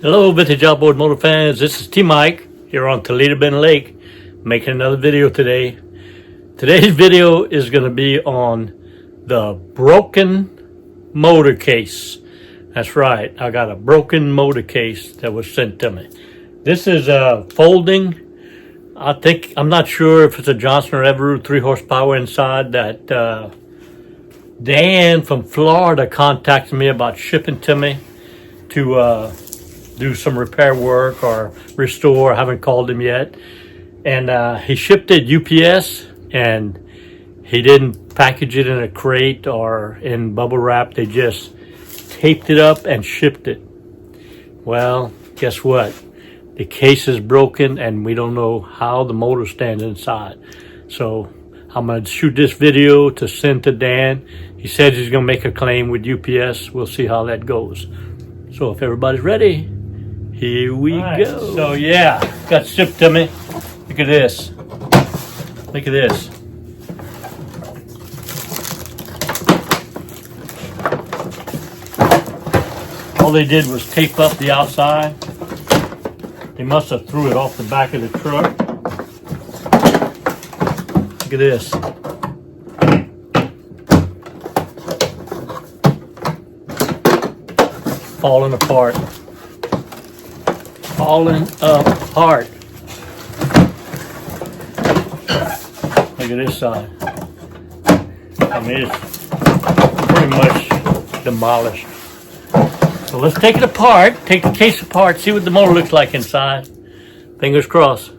Hello, vintage outboard motor fans. This is T-Mike here on Toledo Bend Lake, making another video today. Today's video is going to be on the broken motor case. That's right, I got a broken motor case that was sent to me. This is folding. I'm not sure if it's a Johnson or Evinrude 3 horsepower inside that Dan from Florida contacted me about shipping to me to do some repair work or restore. I haven't called him yet. And he shipped it UPS, and he didn't package it in a crate or in bubble wrap. They just taped it up and shipped it. Well, guess what? The case is broken and we don't know how the motor stands inside. So I'm going to shoot this video to send to Dan. He said he's going to make a claim with UPS. We'll see how that goes. So if everybody's ready, here we go. So yeah, got shipped to me. Look at this. Look at this. All they did was tape up the outside. They must have threw it off the back of the truck. Look at this. Falling apart. Falling apart. Look at this side. I mean, it's pretty much demolished. So let's take it apart, take the case apart, see what the motor looks like inside. Fingers crossed.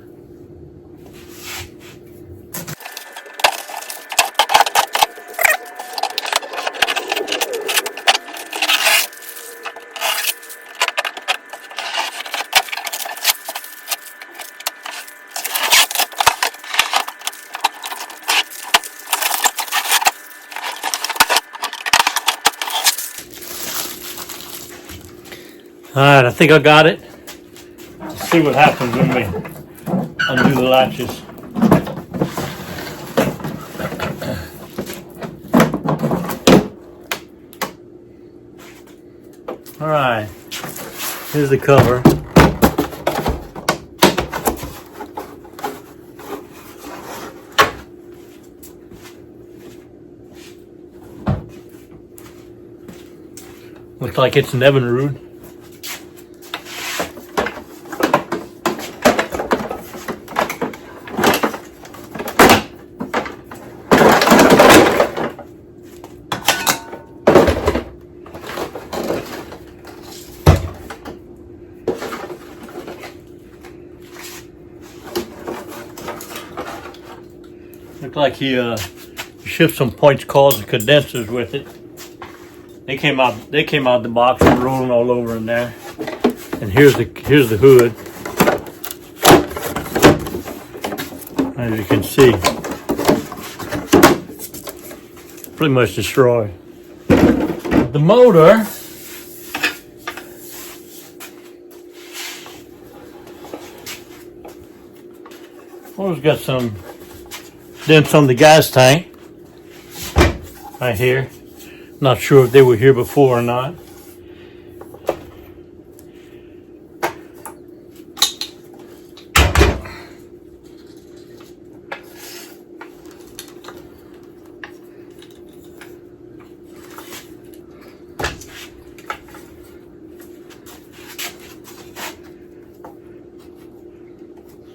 All right, I think I got it. Let's see what happens when we undo the latches. All right, here's the cover. Looks like it's an Evinrude. Looked like he shipped some points, calls, and condensers with it. They came out the box and rolling all over in there. And here's the hood. As you can see, pretty much destroyed. The motor motor's got some dents on the gas tank right here. Not sure if they were here before or not.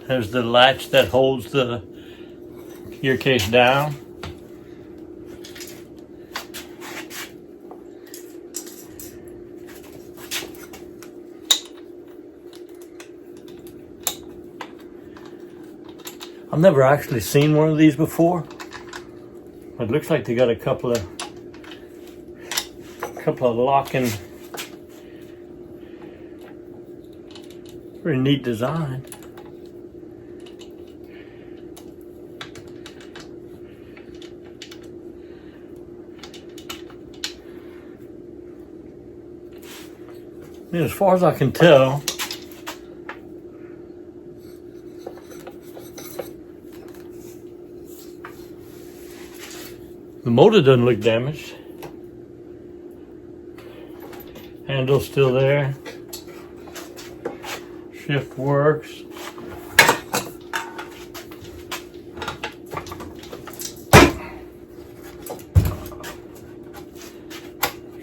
There's the latch that holds the gear case down. I've never actually seen one of these before. It looks like they got a couple of locking. Very neat design. And as far as I can tell, the motor doesn't look damaged. Handle's still there. shift works.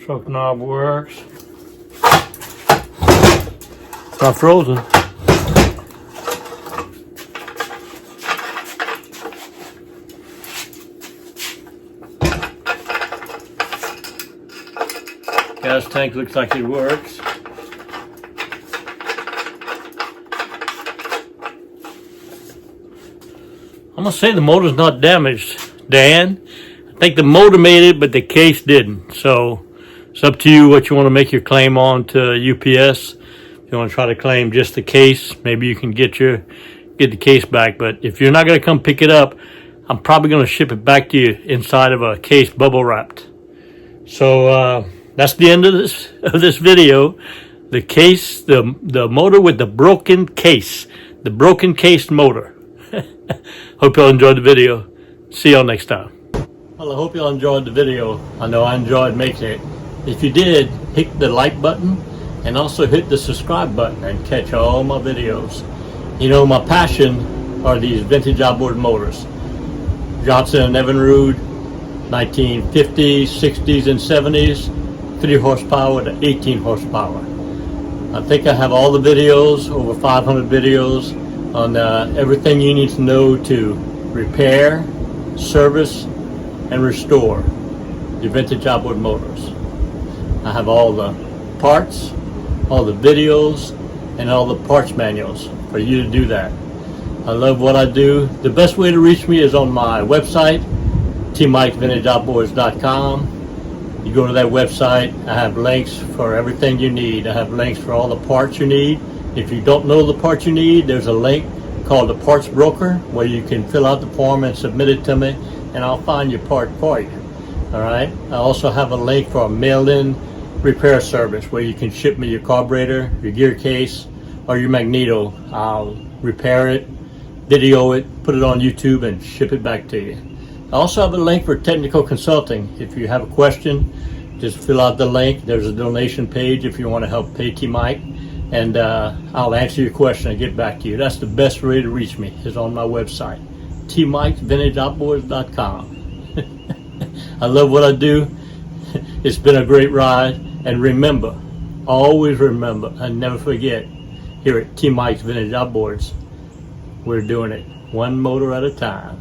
Choke knob works. It's not frozen. Gas tank looks like it works. I'm gonna say the motor's not damaged, Dan. I think the motor made it, but the case didn't. So it's up to you what you want to make your claim on to UPS. If you want to try to claim just the case, maybe you can get the case back. But if you're not gonna come pick it up, I'm probably gonna ship it back to you inside of a case bubble wrapped. So that's the end of this video. The case, the motor with the broken case, the broken case motor. Hope y'all enjoyed the video. See y'all next time. Well, I hope y'all enjoyed the video. I know I enjoyed making it. If you did, hit the like button and also hit the subscribe button and catch all my videos. You know, my passion are these vintage outboard motors. Johnson and Evinrude, 1950s, 60s, and 70s, 3 horsepower to 18 horsepower. I think I have all the videos, over 500 videos, on everything you need to know to repair, service, and restore your vintage outboard motors. I have all the parts, all the videos, and all the parts manuals for you to do that. I love what I do. The best way to reach me is on my website, tmikesvintageoutboards.com. You go to that website, I have links for everything you need. I have links for all the parts you need. If you don't know the parts you need, there's a link called the Parts Broker where you can fill out the form and submit it to me, and I'll find your part for you. All right. I also have a link for a mail-in repair service where you can ship me your carburetor, your gear case, or your magneto. I'll repair it, video it, put it on YouTube, and ship it back to you. I also have a link for technical consulting. If you have a question, just fill out the link. There's a donation page if you want to help pay T-Mike, and I'll answer your question and get back to you. That's the best way to reach me, is on my website, tmikesvintageoutboards.com. I love what I do. It's been a great ride, and remember, always remember, and never forget, here at T-Mike's Vintage Outboards, we're doing it one motor at a time.